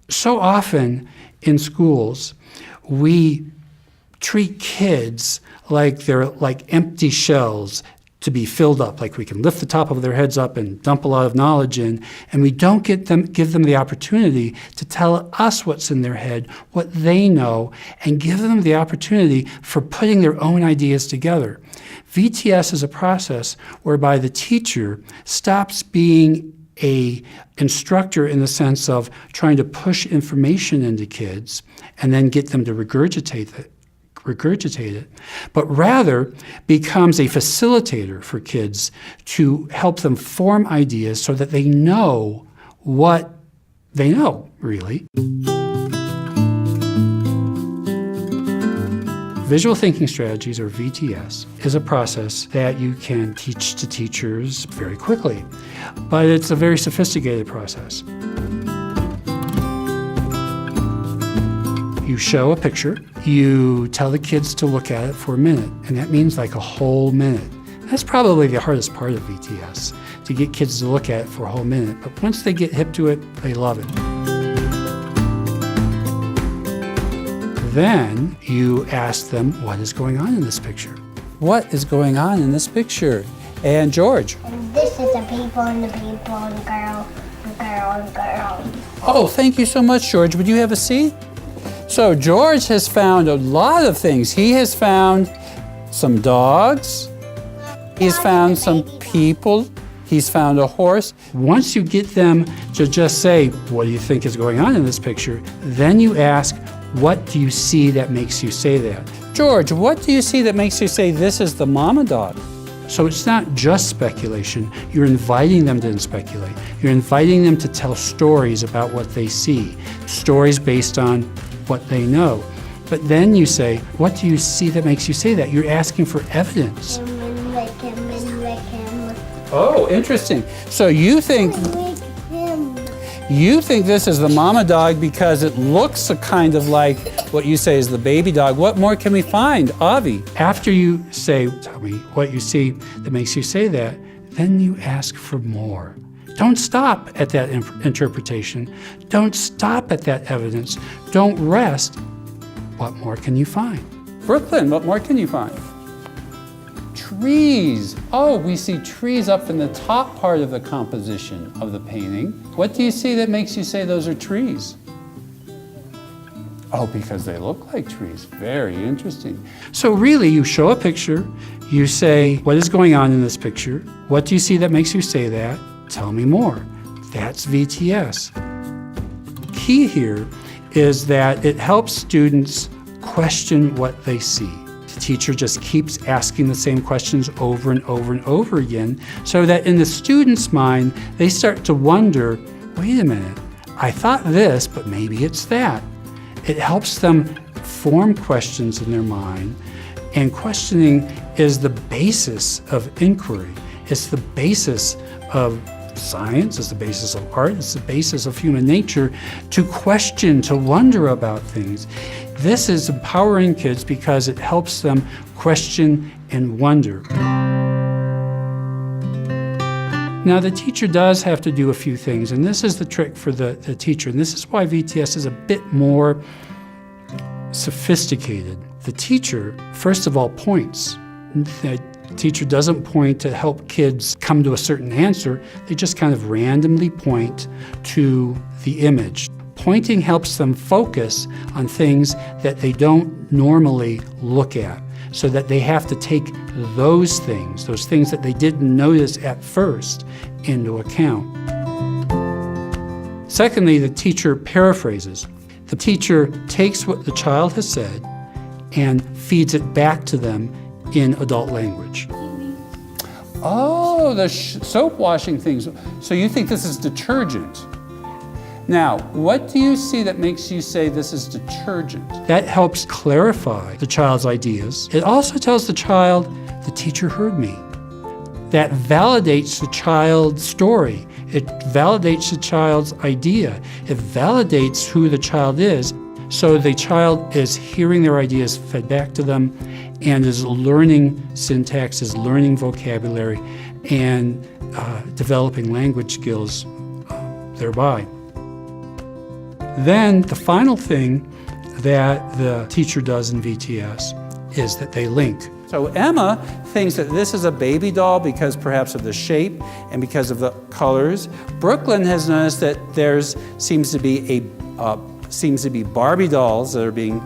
So often in schools, we treat kids like they're like empty shells to be filled up, like we can lift the top of their heads up and dump a lot of knowledge in, and we don't give them the opportunity to tell us what's in their head, what they know, and give them the opportunity for putting their own ideas together. VTS is a process whereby the teacher stops being an instructor in the sense of trying to push information into kids and then get them to regurgitate it, but rather becomes a facilitator for kids to help them form ideas so that they know what they know, really. Visual thinking strategies, or VTS, is a process that you can teach to teachers very quickly, but it's a very sophisticated process. You show a picture, you tell the kids to look at it for a minute, and that means like a whole minute. That's probably the hardest part of VTS, to get kids to look at it for a whole minute, but once they get hip to it, they love it. Then you ask them, what is going on in this picture? What is going on in this picture? And George? And this is the people and the people and girl and girl and girl. Oh, thank you so much, George. Would you have a seat? So George has found a lot of things. He has found some dogs. He's found some people. He's found a horse. Once you get them to just say, what do you think is going on in this picture? Then you ask, what do you see that makes you say that? George, what do you see that makes you say this is the mama dog? So it's not just speculation. You're inviting them to speculate. You're inviting them to tell stories about what they see, stories based on what they know. But then you say, what do you see that makes you say that? You're asking for evidence. Oh, interesting. So you think this is the mama dog because it looks a kind of like what you say is the baby dog. What more can we find, Avi? After you say, tell me what you see that makes you say that, then you ask for more. Don't stop at that interpretation. Don't stop at that evidence. Don't rest. What more can you find? Brooklyn, what more can you find? Trees. Oh, we see trees up in the top part of the composition of the painting. What do you see that makes you say those are trees? Oh, because they look like trees. Very interesting. So really, you show a picture, you say, what is going on in this picture? What do you see that makes you say that? Tell me more. That's VTS. Key here is that it helps students question what they see. The teacher just keeps asking the same questions over and over and over again, so that in the student's mind, they start to wonder, wait a minute, I thought this, but maybe it's that. It helps them form questions in their mind, and questioning is the basis of inquiry. It's the basis of science, it's the basis of art, it's the basis of human nature, to question, to wonder about things. This is empowering kids because it helps them question and wonder. Now, the teacher does have to do a few things, and this is the trick for the teacher, and this is why VTS is a bit more sophisticated. The teacher, first of all, points. The teacher doesn't point to help kids come to a certain answer. They just kind of randomly point to the image. Pointing helps them focus on things that they don't normally look at, so that they have to take those things that they didn't notice at first, into account. Secondly, the teacher paraphrases. The teacher takes what the child has said and feeds it back to them in adult language. Oh, the soap washing things. So you think this is detergent. Now, what do you see that makes you say this is detergent? That helps clarify the child's ideas. It also tells the child, the teacher heard me. That validates the child's story. It validates the child's idea. It validates who the child is. So the child is hearing their ideas fed back to them and is learning syntax, is learning vocabulary, and developing language skills thereby. Then the final thing that the teacher does in VTS is that they link. So Emma thinks that this is a baby doll because perhaps of the shape and because of the colors. Brooklyn has noticed that there's seems to be Barbie dolls that are being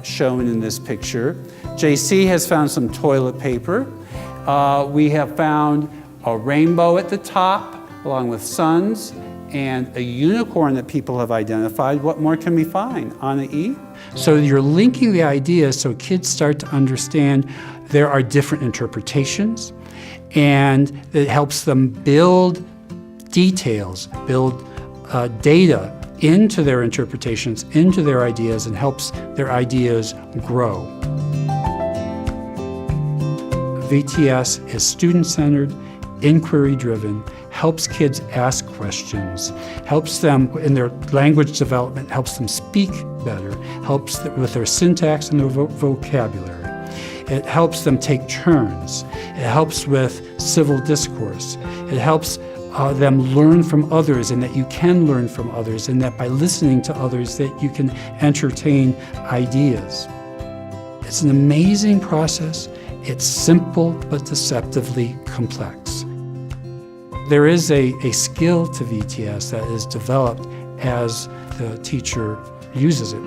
shown in this picture. JC has found some toilet paper. We have found a rainbow at the top, along with suns, and a unicorn that people have identified. What more can we find? Anna E? So you're linking the ideas so kids start to understand there are different interpretations, and it helps them build details, build data into their interpretations, into their ideas, and helps their ideas grow. VTS is student-centered, inquiry-driven, helps kids ask questions, helps them in their language development, helps them speak better, helps with their syntax and their vocabulary. It helps them take turns. It helps with civil discourse. It helps them learn from others, and that you can learn from others, and that by listening to others that you can entertain ideas. It's an amazing process. It's simple but deceptively complex. There is a skill to VTS that is developed as the teacher uses it.